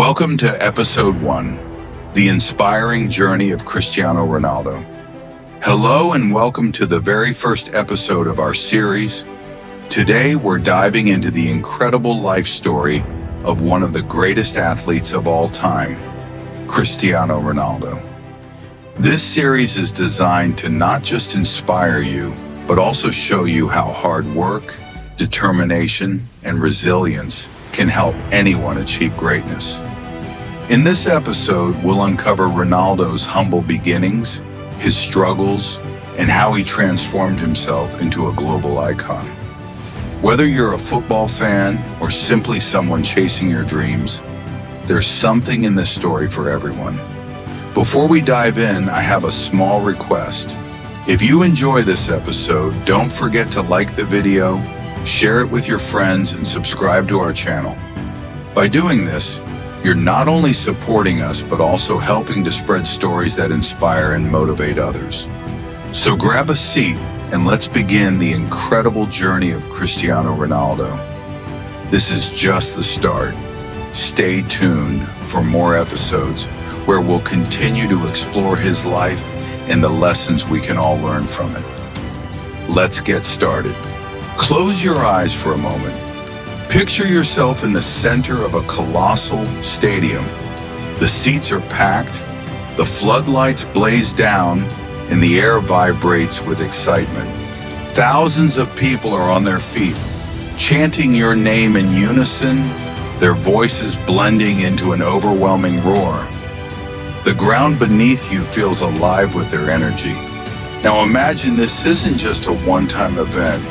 Welcome to Episode 1, The Inspiring Journey of Cristiano Ronaldo. Hello and welcome to the very first episode of our series. Today we're diving into the incredible life story of one of the greatest athletes of all time, Cristiano Ronaldo. This series is designed to not just inspire you, but also show you how hard work, determination, and resilience can help anyone achieve greatness. In this episode, we'll uncover Ronaldo's humble beginnings, his struggles, and how he transformed himself into a global icon. Whether you're a football fan or simply someone chasing your dreams, there's something in this story for everyone. Before we dive in, I have a small request. If you enjoy this episode, don't forget to like the video, share it with your friends, and subscribe to our channel. By doing this, you're not only supporting us, but also helping to spread stories that inspire and motivate others. So grab a seat and let's begin the incredible journey of Cristiano Ronaldo. This is just the start. Stay tuned for more episodes where we'll continue to explore his life and the lessons we can all learn from it. Let's get started. Close your eyes for a moment. Picture yourself in the center of a colossal stadium. The seats are packed, the floodlights blaze down, and the air vibrates with excitement. Thousands of people are on their feet, chanting your name in unison, their voices blending into an overwhelming roar. The ground beneath you feels alive with their energy. Now imagine this isn't just a one-time event,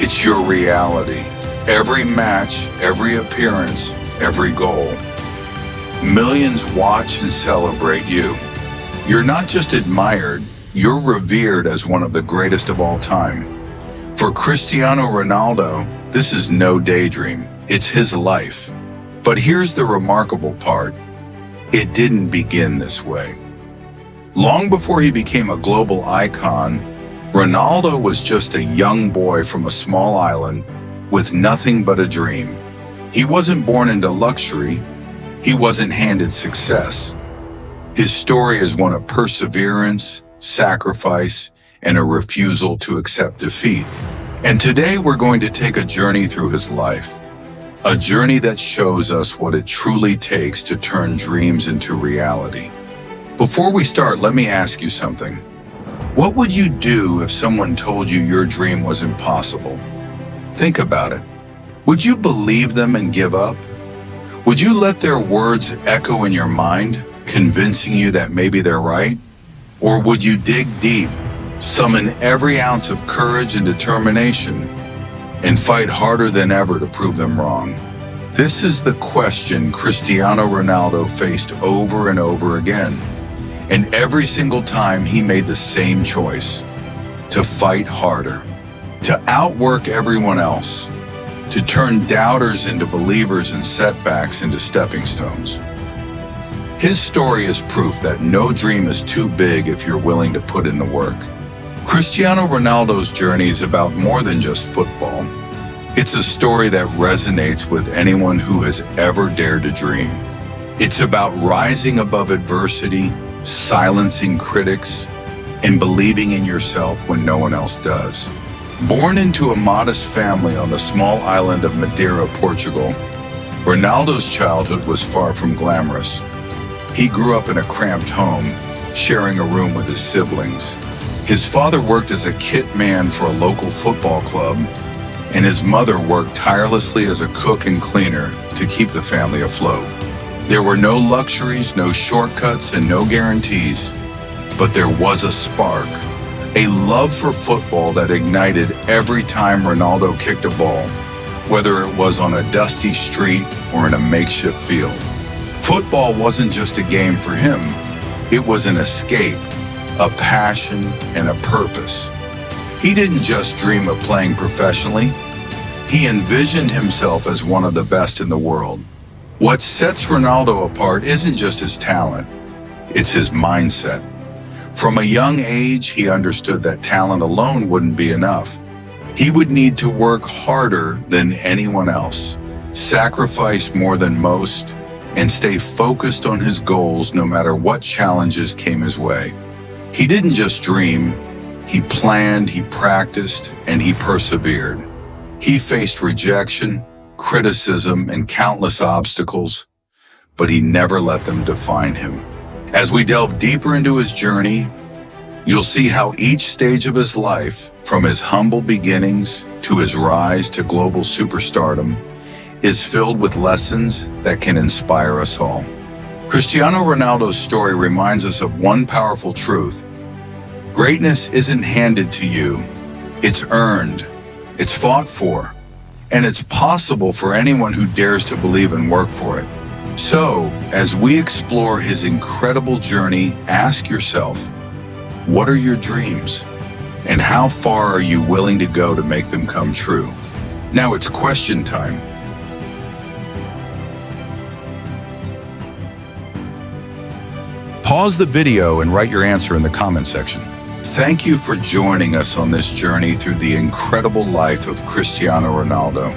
it's your reality. Every match, every appearance, every goal. Millions watch and celebrate you. You're not just admired, you're revered as one of the greatest of all time. For Cristiano Ronaldo, this is no daydream, it's his life. But here's the remarkable part. It didn't begin this way. Long before he became a global icon, Ronaldo was just a young boy from a small island with nothing but a dream. He wasn't born into luxury. He wasn't handed success. His story is one of perseverance, sacrifice, and a refusal to accept defeat. And today we're going to take a journey through his life, a journey that shows us what it truly takes to turn dreams into reality. Before we start, let me ask you something. What would you do if someone told you your dream was impossible? Think about it. Would you believe them and give up? Would you let their words echo in your mind, convincing you that maybe they're right? Or would you dig deep, summon every ounce of courage and determination, and fight harder than ever to prove them wrong? This is the question Cristiano Ronaldo faced over and over again. And every single time he made the same choice: to fight harder, to outwork everyone else, to turn doubters into believers and setbacks into stepping stones. His story is proof that no dream is too big if you're willing to put in the work. Cristiano Ronaldo's journey is about more than just football. It's a story that resonates with anyone who has ever dared to dream. It's about rising above adversity, silencing critics, and believing in yourself when no one else does. Born into a modest family on the small island of Madeira, Portugal, Ronaldo's childhood was far from glamorous. He grew up in a cramped home, sharing a room with his siblings. His father worked as a kit man for a local football club, and his mother worked tirelessly as a cook and cleaner to keep the family afloat. There were no luxuries, no shortcuts, and no guarantees, but there was a spark. A love for football that ignited every time Ronaldo kicked a ball, whether it was on a dusty street or in a makeshift field. Football wasn't just a game for him, it was an escape, a passion, and a purpose. He didn't just dream of playing professionally, he envisioned himself as one of the best in the world. What sets Ronaldo apart isn't just his talent, it's his mindset. From a young age, he understood that talent alone wouldn't be enough. He would need to work harder than anyone else, sacrifice more than most, and stay focused on his goals no matter what challenges came his way. He didn't just dream, he planned, he practiced, and he persevered. He faced rejection, criticism, and countless obstacles, but he never let them define him. As we delve deeper into his journey, you'll see how each stage of his life, from his humble beginnings to his rise to global superstardom, is filled with lessons that can inspire us all. Cristiano Ronaldo's story reminds us of one powerful truth. Greatness isn't handed to you, it's earned, it's fought for, and it's possible for anyone who dares to believe and work for it. So, as we explore his incredible journey, ask yourself, what are your dreams? And how far are you willing to go to make them come true? Now it's question time. Pause the video and write your answer in the comment section. Thank you for joining us on this journey through the incredible life of Cristiano Ronaldo.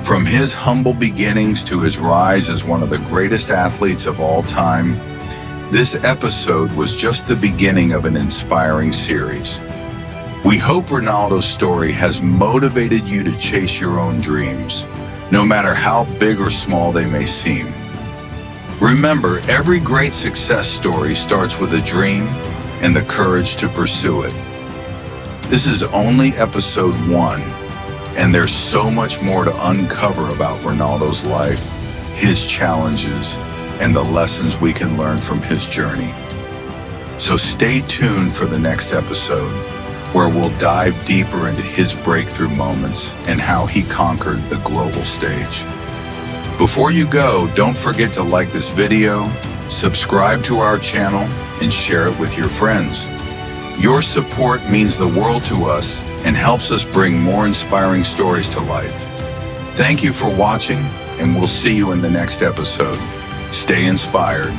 From his humble beginnings to his rise as one of the greatest athletes of all time, this episode was just the beginning of an inspiring series. We hope Ronaldo's story has motivated you to chase your own dreams, no matter how big or small they may seem. Remember, every great success story starts with a dream and the courage to pursue it. This is only episode 1, and there's so much more to uncover about Ronaldo's life, his challenges, and the lessons we can learn from his journey. So stay tuned for the next episode, where we'll dive deeper into his breakthrough moments and how he conquered the global stage. Before you go, don't forget to like this video, subscribe to our channel, and share it with your friends. Your support means the world to us and helps us bring more inspiring stories to life. Thank you for watching, and we'll see you in the next episode. Stay inspired.